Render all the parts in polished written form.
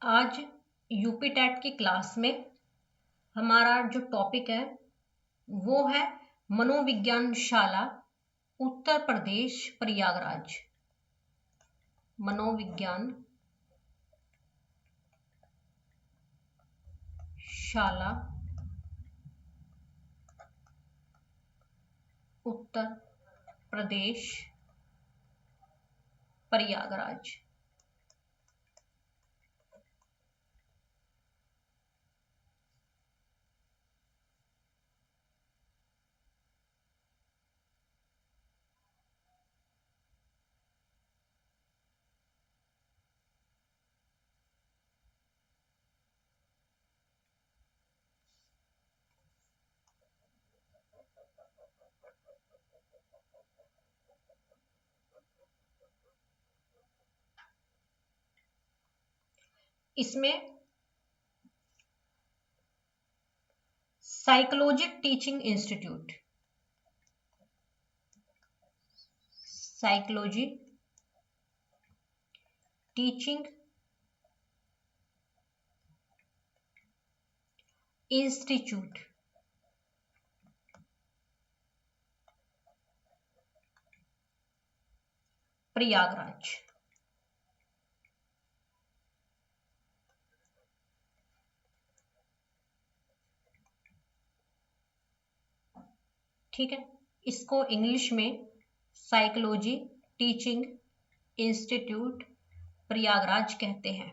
आज UP TET की class में हमारा जो टॉपिक है वो है मनोविज्ञान शाला उत्तर प्रदेश प्रयागराज। मनोविज्ञान शाला उत्तर प्रदेश प्रयागराज। इसमें psychology teaching institute, psychology teaching institute Prayagraj. ठीक है, इसको इंग्लिश में साइकोलॉजी टीचिंग इंस्टीट्यूट प्रयागराज कहते हैं।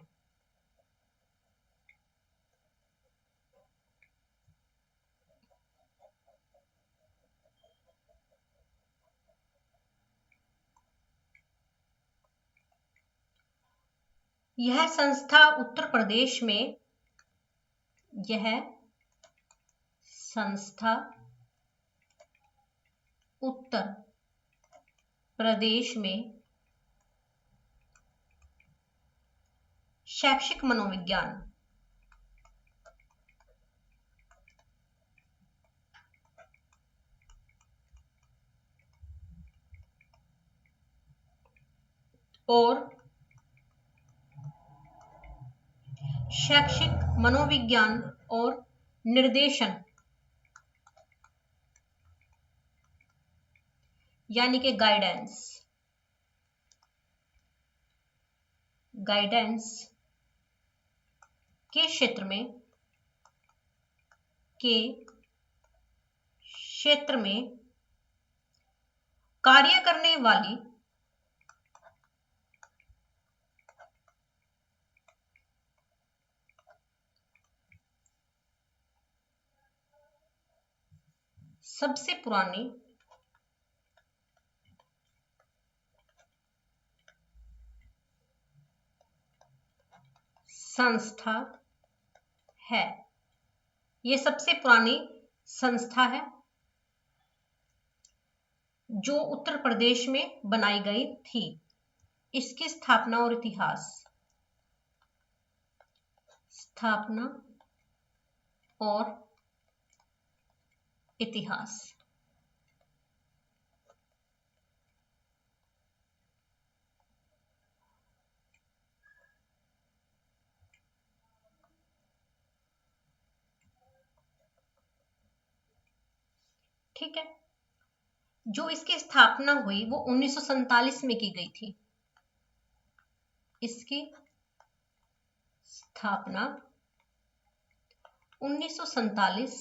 यह संस्था उत्तर प्रदेश में, यह संस्था उत्तर प्रदेश में शैक्षिक मनोविज्ञान और शैक्षिक मनोविज्ञान और निर्देशन यानी कि गाइडेंस के क्षेत्र में कार्य करने वाली सबसे पुरानी संस्था है। ये सबसे पुरानी संस्था है जो उत्तर प्रदेश में बनाई गई थी। इसकी स्थापना और इतिहास, स्थापना और इतिहास। ठीक है, जो इसकी स्थापना हुई वो 1947 में की गई थी। इसकी स्थापना 1947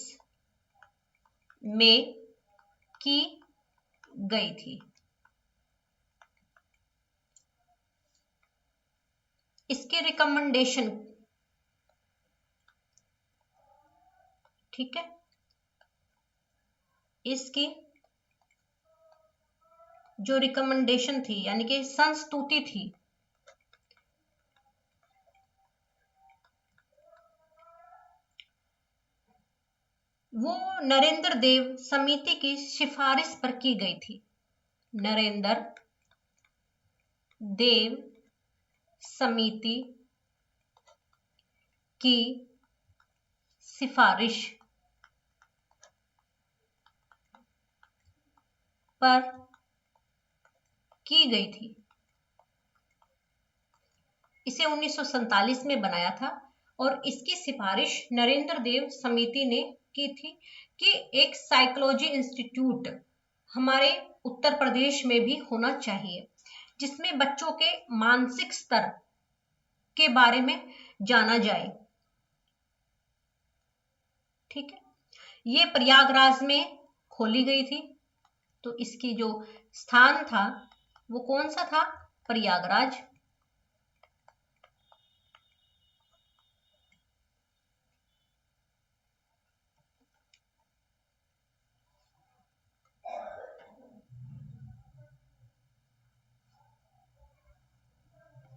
में की गई थी। इसके रिकमेंडेशन, ठीक है, इसकी जो रिकमेंडेशन थी यानी कि संस्तुति थी, वो नरेंद्र देव समिति की सिफारिश पर की गई थी। नरेंद्र देव समिति की सिफारिश पर की गई थी। इसे 1947 में बनाया था और इसकी सिफारिश नरेंद्र देव समिति ने की थी कि एक साइकोलॉजी इंस्टीट्यूट हमारे उत्तर प्रदेश में भी होना चाहिए, जिसमें बच्चों के मानसिक स्तर के बारे में जाना जाए। ठीक है, ये प्रयागराज में खोली गई थी। तो इसकी जो स्थान था वो कौन सा था? प्रयागराज।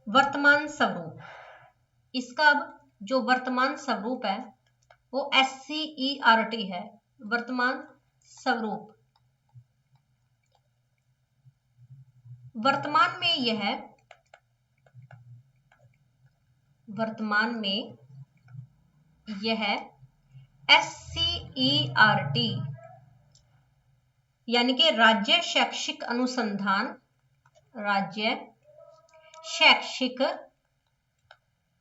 वर्तमान स्वरूप, इसका अब जो वर्तमान स्वरूप है वो SCERT है, वर्तमान स्वरूप। वर्तमान में यह SCERT यानी कि राज्य शैक्षिक अनुसंधान, राज्य शैक्षिक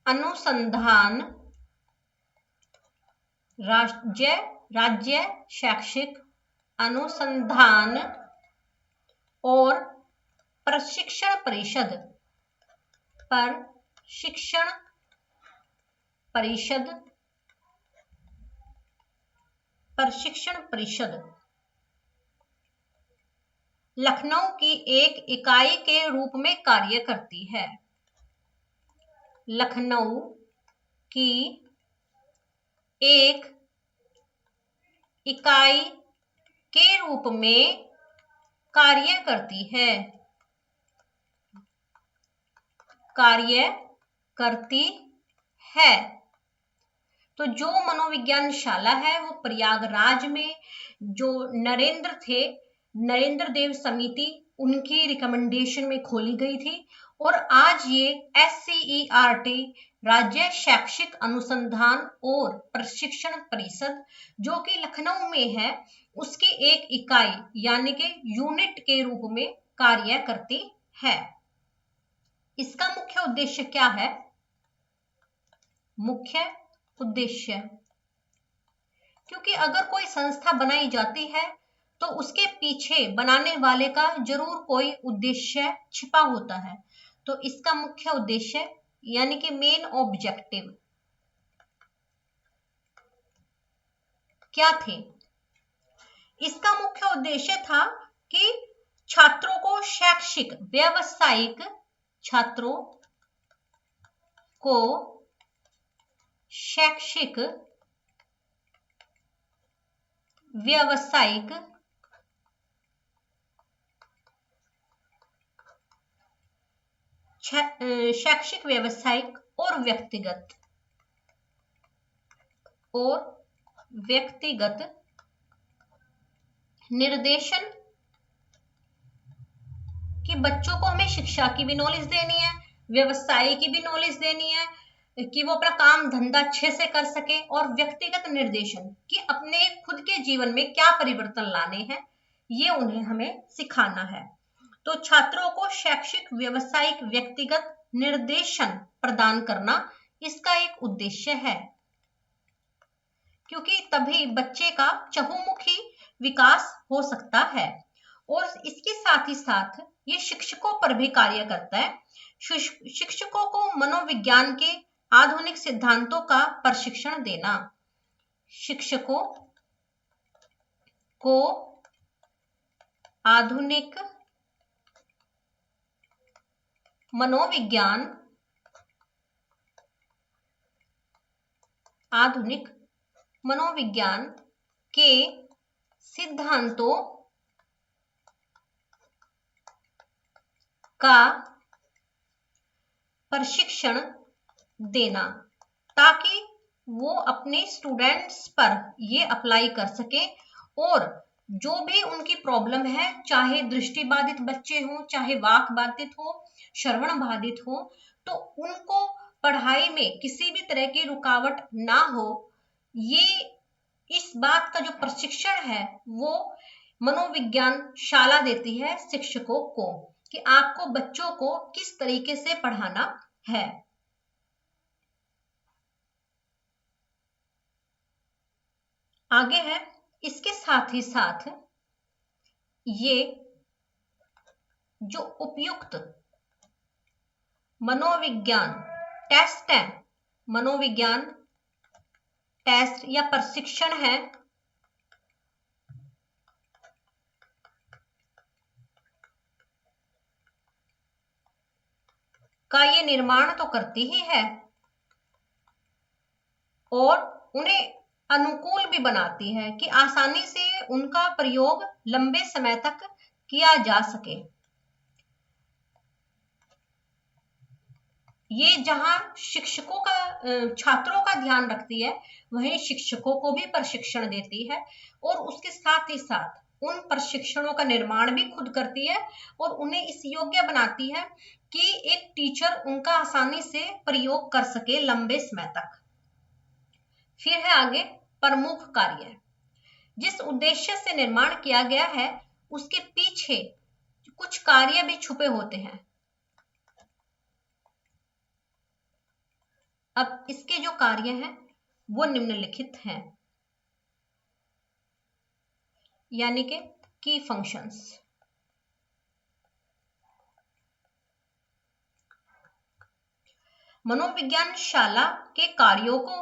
अनुसंधान, राज्य शैक्षिक अनुसंधान और प्रशिक्षण परिषद, लखनऊ की एक इकाई के रूप में कार्य करती है। लखनऊ की एक इकाई के रूप में कार्य करती है। तो जो मनोविज्ञानशाला है वो प्रयागराज में जो नरेंद्र देव समिति उनकी रिकमेंडेशन में खोली गई थी और आज ये SCERT राज्य शैक्षिक अनुसंधान और प्रशिक्षण परिषद जो कि लखनऊ में है उसकी एक इकाई यानी कि यूनिट के रूप में कार्य करती है। इसका मुख्य उद्देश्य क्या है? मुख्य उद्देश्य, क्योंकि अगर कोई संस्था बनाई जाती है तो उसके पीछे बनाने वाले का जरूर कोई उद्देश्य छिपा होता है। तो इसका मुख्य उद्देश्य यानी कि मेन ऑब्जेक्टिव क्या थे? इसका मुख्य उद्देश्य था कि छात्रों को शैक्षिक व्यावसायिक शैक्षिक व्यावसायिक और व्यक्तिगत निर्देशन कि बच्चों को हमें शिक्षा की भी नॉलेज देनी है, व्यवसाय की भी नॉलेज देनी है कि वो अपना काम धंधा अच्छे से कर सके, और व्यक्तिगत निर्देशन कि अपने खुद के जीवन में क्या परिवर्तन लाने हैं ये उन्हें हमें सिखाना है। तो छात्रों को शैक्षिक व्यावसायिक व्यक्तिगत निर्देशन प्रदान करना इसका एक उद्देश्य है, क्योंकि तभी बच्चे का चहुमुखी विकास हो सकता है। और इसके साथ ही साथ ये शिक्षकों पर भी कार्य करता है। शिक्षकों को मनोविज्ञान के आधुनिक सिद्धांतों का प्रशिक्षण देना, शिक्षकों को आधुनिक मनोविज्ञान के सिद्धांतों का प्रशिक्षण देना ताकि वो अपने स्टूडेंट्स पर ये अप्लाई कर सके और जो भी उनकी प्रॉब्लम है, चाहे दृष्टि बाधित बच्चे हो, चाहे वाक बाधित हो, श्रवण बाधित हो, तो उनको पढ़ाई में किसी भी तरह की रुकावट ना हो, ये इस बात का जो प्रशिक्षण है वो मनोविज्ञान शाला देती है शिक्षकों को कि आपको बच्चों को किस तरीके से पढ़ाना है। आगे है, इसके साथ ही साथ ये जो उपयुक्त मनोविज्ञान टेस्ट है, मनोविज्ञान टेस्ट या प्रशिक्षण है, का ये निर्माण तो करती ही है और उन्हें अनुकूल भी बनाती है कि आसानी से उनका प्रयोग लंबे समय तक किया जा सके। ये जहां शिक्षकों का छात्रों का ध्यान रखती है, वहीं शिक्षकों को भी प्रशिक्षण देती है और उसके साथ ही साथ उन प्रशिक्षणों का निर्माण भी खुद करती है और उन्हें इस योग्य बनाती है कि एक टीचर उनका आसानी से प्रयोग कर सके लंबे समय तक। फिर है आगे प्रमुख कार्य, जिस उद्देश्य से निर्माण किया गया है उसके पीछे कुछ कार्य भी छुपे होते हैं। अब इसके जो कार्य हैं वो निम्नलिखित हैं, यानी कि की फंक्शंस। मनोविज्ञान शाला के कार्यों को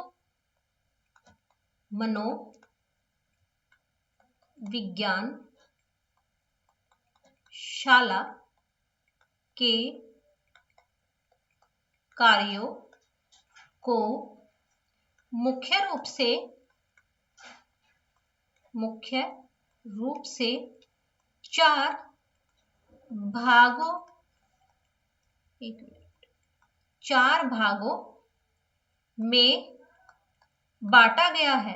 मनोविज्ञान शाला के कार्यों को मुख्य रूप से 4 भागों में बांटा गया है।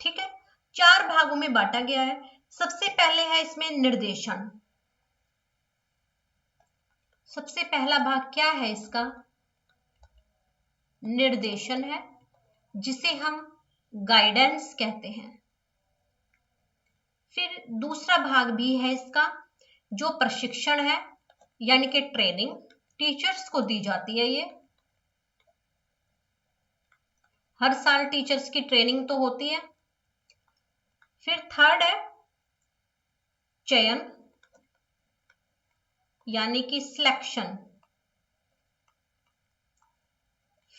ठीक है, 4 भागों में बांटा गया है। सबसे पहले है इसमें निर्देशन। सबसे पहला भाग क्या है इसका? निर्देशन है, जिसे हम गाइडेंस कहते हैं। फिर दूसरा भाग भी है इसका, जो प्रशिक्षण है, यानी कि ट्रेनिंग टीचर्स को दी जाती है। ये हर साल टीचर्स की ट्रेनिंग तो होती है। फिर थर्ड है चयन, यानी कि सिलेक्शन।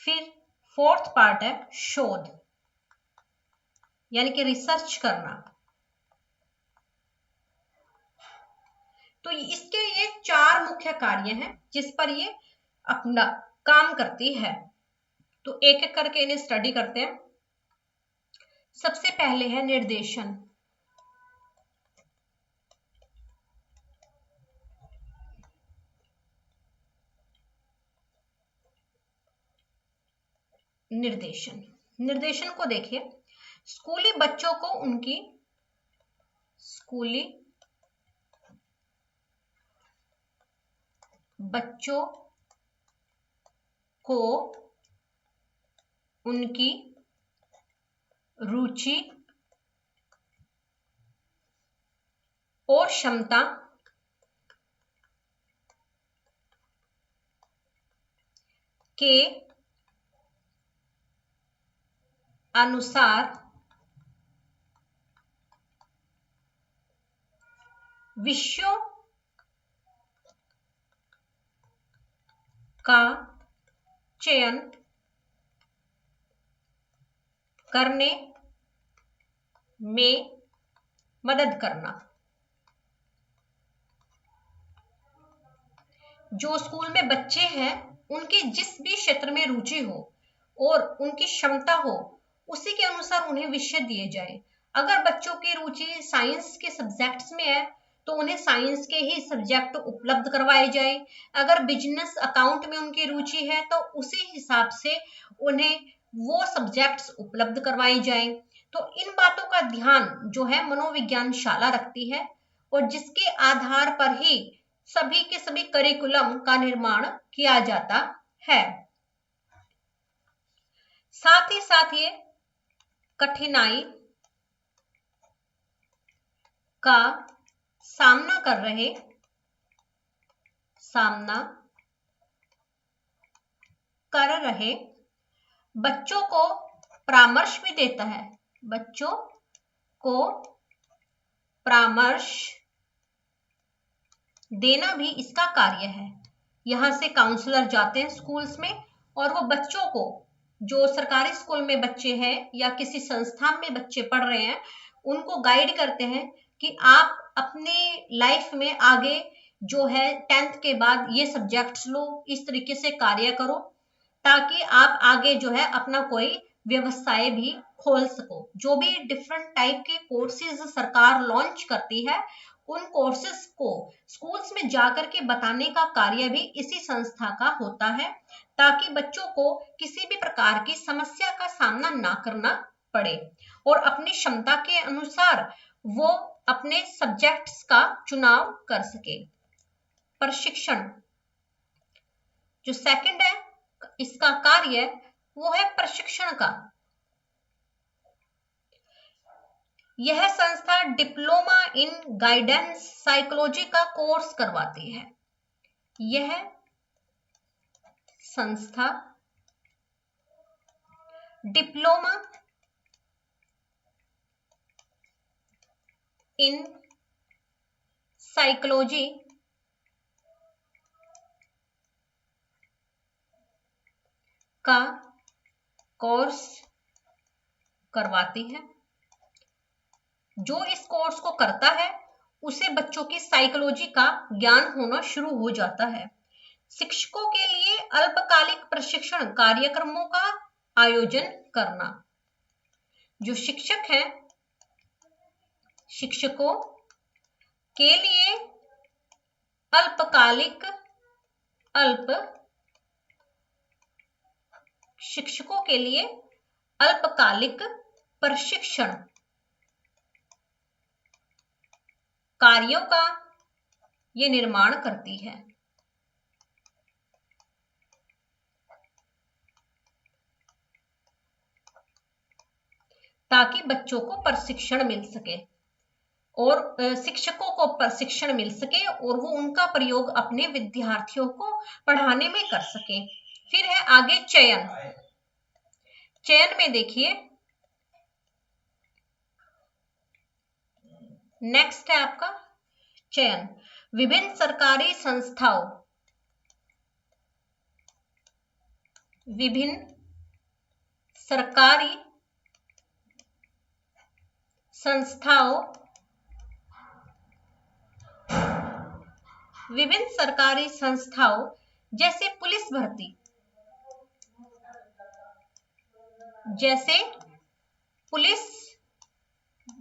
फिर फोर्थ पार्ट है शोध, यानी कि रिसर्च करना। तो इसके ये 4 मुख्य कार्य हैं जिस पर ये अपना काम करती है। तो एक एक करके इन्हें स्टडी करते हैं। सबसे पहले है निर्देशन। निर्देशन को देखिए, स्कूली बच्चों को उनकी रुचि और क्षमता के अनुसार विषयों का चयन करने में मदद करना। जो स्कूल में बच्चे हैं उनकी जिस भी क्षेत्र में रुचि हो और उनकी क्षमता हो, उसी के अनुसार उन्हें विषय दिए जाए। अगर बच्चों की रुचि साइंस के सब्जेक्ट्स में है तो उन्हें साइंस के ही सब्जेक्ट उपलब्ध करवाए जाए। अगर बिजनेस अकाउंट में उनकी रुचि है तो उसी हिसाब से उन्हें वो सब्जेक्ट्स उपलब्ध करवाए जाएं। तो इन बातों का ध्यान जो है मनोविज्ञान शाला रखती है और जिसके आधार पर ही सभी के सभी करिकुलम का निर्माण किया जाता है। साथ ही साथ ये कठिनाई का सामना कर रहे बच्चों को परामर्श भी देता है, बच्चों को परामर्श देना भी इसका कार्य है। यहाँ से काउंसलर जाते हैं स्कूल्स में और वो बच्चों को, जो सरकारी स्कूल में बच्चे हैं या किसी संस्था में बच्चे पढ़ रहे हैं, उनको गाइड करते हैं कि आप अपने लाइफ में आगे जो है 10th के बाद ये सब्जेक्ट्स लो, इस तरीके से कार्य करो ताकि आप आगे जो है अपना कोई व्यवसाय भी खोल सको। जो भी डिफरेंट टाइप के कोर्सेज सरकार लॉन्च करती है, उन कोर्सेज को स्कूल्स में जाकर के बताने का कार्य भी इसी संस्था का होता है, ताकि बच्चों को किसी भी प्रकार की समस्या का सामना ना करना पड़े और अपनी क्षमता के अनुसार वो अपने सब्जेक्ट्स का चुनाव कर सके। प्रशिक्षण जो सेकंड है इसका कार्य, वो है प्रशिक्षण का। यह संस्था डिप्लोमा इन गाइडेंस साइकोलॉजी का कोर्स करवाती है। यह संस्था डिप्लोमा इन साइकोलॉजी का कोर्स करवाती है। जो इस कोर्स को करता है उसे बच्चों की साइकोलॉजी का ज्ञान होना शुरू हो जाता है। शिक्षकों के लिए अल्पकालिक प्रशिक्षण कार्यक्रमों का आयोजन करना। जो शिक्षक हैं, शिक्षकों के लिए शिक्षकों के लिए अल्पकालिक प्रशिक्षण कार्यों का ये निर्माण करती है। ताकि बच्चों को प्रशिक्षण मिल सके और शिक्षकों को प्रशिक्षण मिल सके और वो उनका प्रयोग अपने विद्यार्थियों को पढ़ाने में कर सके। फिर है आगे चयन। चयन में देखिए, नेक्स्ट है आपका चयन। विभिन्न सरकारी संस्थाओं विभिन्न सरकारी संस्थाओं जैसे पुलिस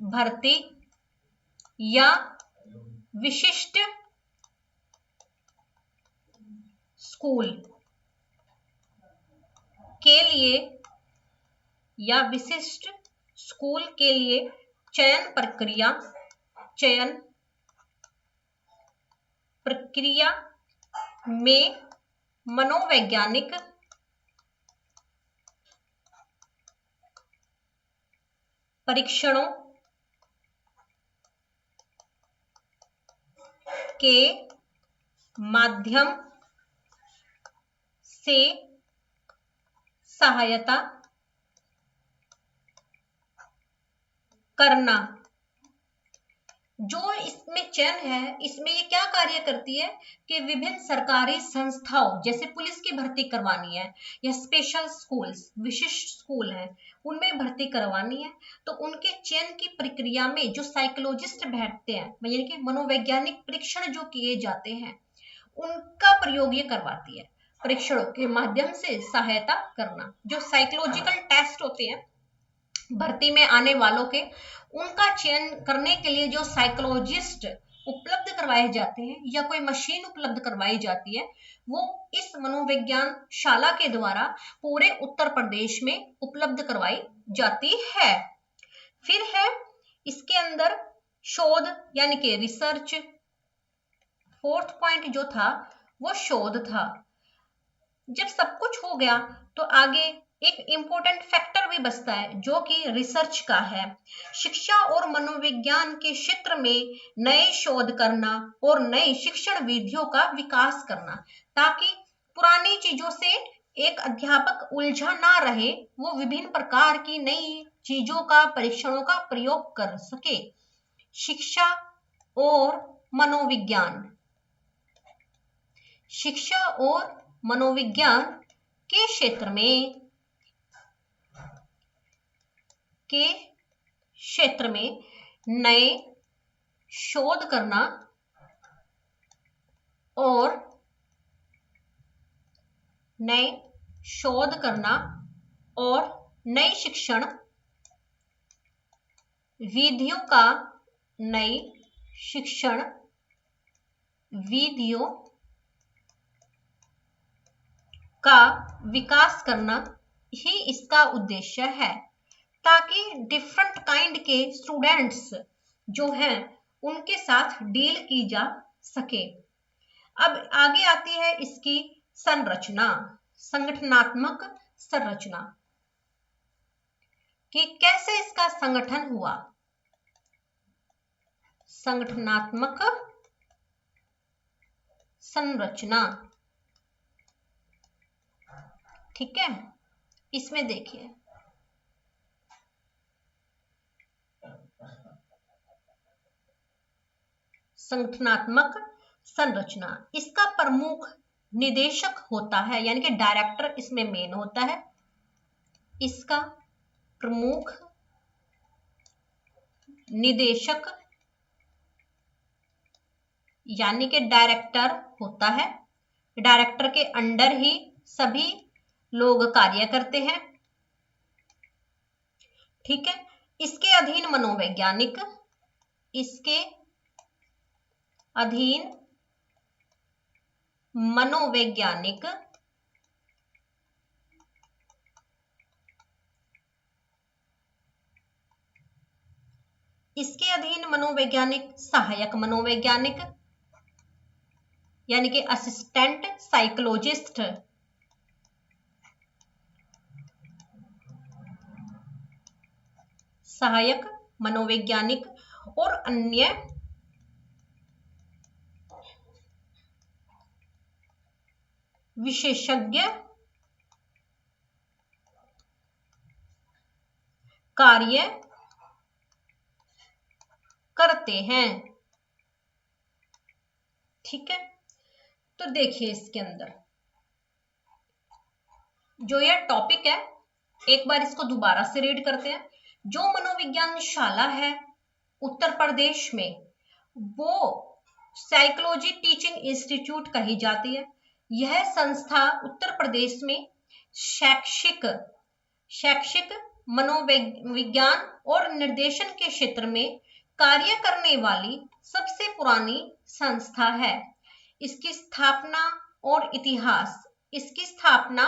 भर्ती या विशिष्ट स्कूल के लिए चयन प्रक्रिया में मनोवैज्ञानिक परीक्षणों के माध्यम से सहायता करना। जो इसमें चयन है, इसमें ये क्या कार्य करती है कि विभिन्न सरकारी संस्थाओं जैसे पुलिस की भर्ती करवानी है या स्पेशल स्कूल्स, विशिष्ट स्कूल है, उनमें भर्ती करवानी है, तो उनके चयन की प्रक्रिया में जो साइकोलॉजिस्ट बैठते हैं, यानी कि मनोवैज्ञानिक परीक्षण जो किए जाते हैं, उनका प्रयोग ये करवाती है। परीक्षणों के माध्यम से सहायता करना। जो साइकोलॉजिकल टेस्ट होते हैं भर्ती में आने वालों के, उनका चयन करने के लिए जो साइकोलॉजिस्ट उपलब्ध करवाए जाते हैं या कोई मशीन उपलब्ध करवाई जाती है, वो इस मनोविज्ञान शाला के द्वारा पूरे उत्तर प्रदेश में उपलब्ध करवाई जाती है। फिर है इसके अंदर शोध यानी कि रिसर्च। फोर्थ पॉइंट जो था वो शोध था। जब सब कुछ हो गया तो आगे एक इंपॉर्टेंट फैक्टर भी बचता है जो कि रिसर्च का है। शिक्षा और मनोविज्ञान के क्षेत्र में नए शोध करना और नई शिक्षण विधियों का विकास करना, ताकि पुरानी चीजों से एक अध्यापक उलझा ना रहे, वो विभिन्न प्रकार की नई चीजों का, परीक्षणों का प्रयोग कर सके। शिक्षा और मनोविज्ञान, शिक्षा और मनोविज्ञान के क्षेत्र में नए शोध करना और नई शिक्षण विधियों का विकास करना ही इसका उद्देश्य है, ताकि डिफरेंट काइंड के स्टूडेंट्स जो हैं उनके साथ डील की जा सके। अब आगे आती है इसकी संरचना, संगठनात्मक संरचना, कि कैसे इसका संगठन हुआ। संगठनात्मक संरचना, ठीक है। इसमें देखिए, संगठनात्मक संरचना, इसका प्रमुख निदेशक होता है, यानी कि डायरेक्टर इसमें मेन होता है। इसका प्रमुख निदेशक यानी कि डायरेक्टर होता है। डायरेक्टर के अंडर ही सभी लोग कार्य करते हैं, ठीक है। इसके अधीन मनोवैज्ञानिक, इसके अधीन मनोवैज्ञानिक सहायक मनोवैज्ञानिक यानी कि असिस्टेंट साइकोलॉजिस्ट, सहायक मनोवैज्ञानिक और अन्य विशेषज्ञ कार्य करते हैं, ठीक है। तो देखिए इसके अंदर जो यह टॉपिक है, एक बार इसको दोबारा से रीड करते हैं। जो मनोविज्ञान शाला है उत्तर प्रदेश में, वो साइकोलॉजी टीचिंग इंस्टीट्यूट कही जाती है। यह संस्था उत्तर प्रदेश में शैक्षिक मनोविज्ञान और निर्देशन के क्षेत्र में कार्य करने वाली सबसे पुरानी संस्था है। इसकी स्थापना और इतिहास, इसकी स्थापना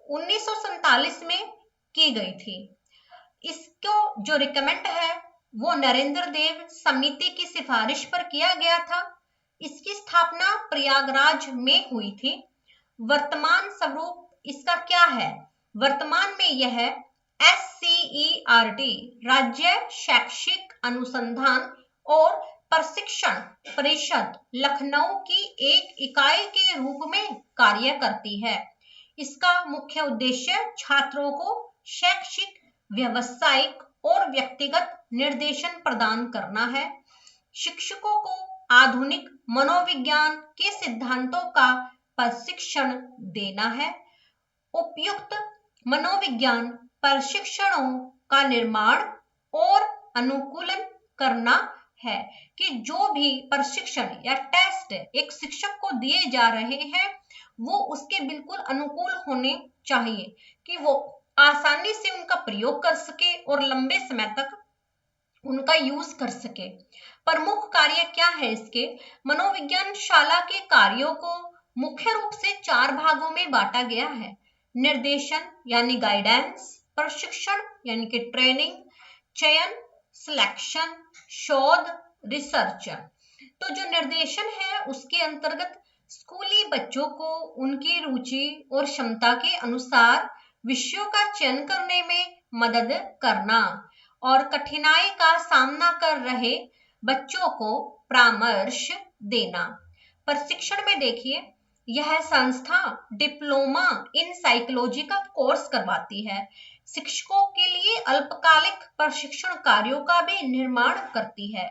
1947 में की गई थी। इसको जो रिकमेंड है वो नरेंद्र देव समिति की सिफारिश पर किया गया था। इसकी स्थापना प्रयागराज में हुई थी। वर्तमान स्वरूप इसका क्या है? वर्तमान में यह SCERT राज्य शैक्षिक अनुसंधान और प्रशिक्षण परिषद लखनऊ की एक इकाई के रूप में कार्य करती है। इसका मुख्य उद्देश्य छात्रों को शैक्षिक, व्यावसायिक और व्यक्तिगत निर्देशन प्रदान करना है। शिक्षकों को आधुनिक मनोविज्ञान के सिद्धांतों का प्रशिक्षण देना है। उपयुक्त मनोविज्ञान प्रशिक्षणों का निर्माण और अनुकूलन करना है, कि जो भी प्रशिक्षण या टेस्ट एक शिक्षक को दिए जा रहे हैं वो उसके बिल्कुल अनुकूल होने चाहिए, कि वो आसानी से उनका प्रयोग कर सके और लंबे समय तक उनका यूज कर सके। प्रमुख कार्य क्या है इसके? मनोविज्ञान शाला के कार्यों को मुख्य रूप से 4 भागों में बांटा गया है। निर्देशन यानी गाइडेंस, प्रशिक्षण यानी कि ट्रेनिंग, चयन सिलेक्शन, शोध रिसर्च। तो जो निर्देशन है उसके अंतर्गत स्कूली बच्चों को उनकी रुचि और क्षमता के अनुसार विषयों का चयन करने में मदद करना और कठिनाई का सामना कर रहे बच्चों को परामर्श देना। प्रशिक्षण में देखिए, यह संस्था डिप्लोमा इन साइकोलॉजी का कोर्स करवाती है। शिक्षकों के लिए अल्पकालिक प्रशिक्षण कार्यों का भी निर्माण करती है।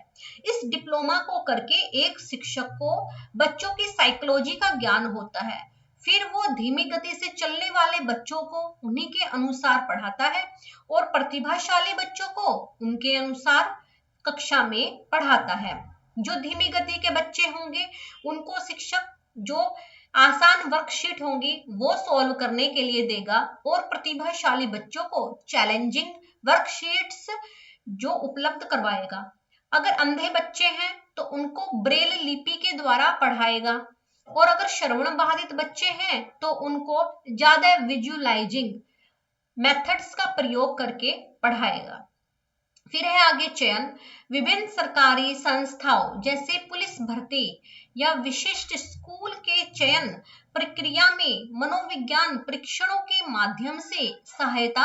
इस डिप्लोमा को करके एक शिक्षक को बच्चों की साइकोलॉजी का ज्ञान होता है। फिर वो धीमी गति से चलने वाले बच्चों को उन्हीं के अनुसार पढ़ाता है और प्रतिभाशाली बच्चों को उनके अनुसार कक्षा में पढ़ाता है। जो धीमी गति के बच्चे होंगे उनको शिक्षक जो आसान वर्कशीट होंगी वो सॉल्व करने के लिए देगा और प्रतिभाशाली बच्चों को चैलेंजिंग वर्कशीट्स जो उपलब्ध करवाएगा। अगर अंधे बच्चे हैं तो उनको ब्रेल लिपि के द्वारा पढ़ाएगा और अगर श्रवण बाधित बच्चे हैं तो उनको ज्यादा विजुअलाइजिंग मेथड्स का प्रयोग करके पढ़ाएगा। फिर है आगे चयन। विभिन्न सरकारी संस्थाओं जैसे पुलिस भर्ती या विशिष्ट स्कूल के चयन प्रक्रिया में मनोविज्ञान परीक्षणों के माध्यम से सहायता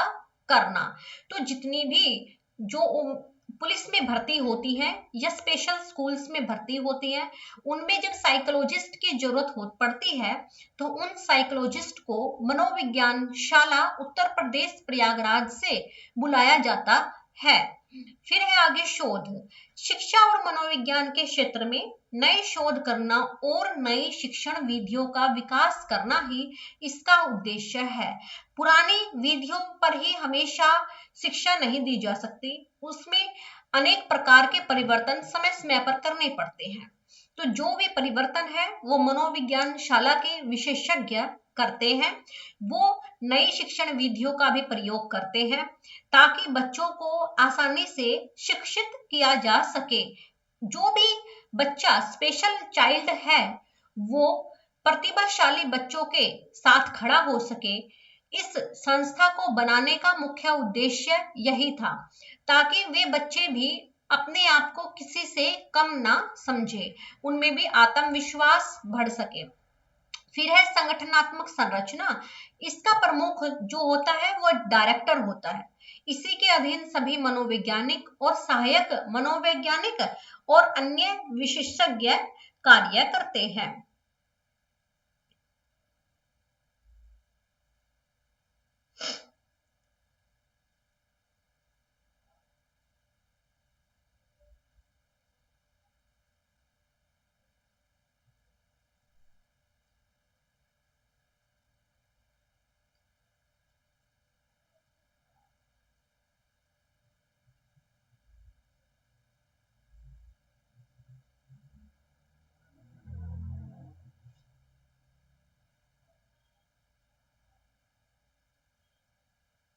करना। तो जितनी भी जो पुलिस में भर्ती होती है या स्पेशल स्कूल्स में भर्ती होती है उनमें जब साइकोलॉजिस्ट की जरूरत हो पड़ती है तो उन साइकोलॉजिस्ट को मनोविज्ञान शाला उत्तर प्रदेश प्रयागराज से बुलाया जाता है। फिर है आगे शोध। शिक्षा और मनोविज्ञान के क्षेत्र में नए शोध करना और नई शिक्षण विधियों का विकास करना ही इसका उद्देश्य है। पुरानी विधियों पर ही हमेशा शिक्षा नहीं दी जा सकती, उसमें अनेक प्रकार के परिवर्तन समय समय पर करने पड़ते हैं। तो जो भी परिवर्तन है वो मनोविज्ञान शाला के विशेषज्ञ करते हैं। वो नई शिक्षण विधियों का भी प्रयोग करते हैं ताकि बच्चों को आसानी से शिक्षित किया जा सके। जो भी बच्चा स्पेशल चाइल्ड है वो प्रतिभाशाली बच्चों के साथ खड़ा हो सके। इस संस्था को बनाने का मुख्य उद्देश्य यही था ताकि वे बच्चे भी अपने आप को किसी से कम ना समझे, उनमें भी आत्मविश्वास बढ़ सके। फिर है संगठनात्मक संरचना। इसका प्रमुख जो होता है वो डायरेक्टर होता है। इसी के अधीन सभी मनोवैज्ञानिक और सहायक मनोवैज्ञानिक और अन्य विशेषज्ञ कार्य करते हैं।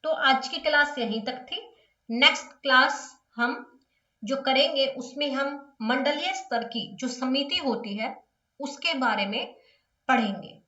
तो आज की क्लास यहीं तक थी। नेक्स्ट क्लास हम जो करेंगे उसमें हम मंडलीय स्तर की जो समिति होती है उसके बारे में पढ़ेंगे।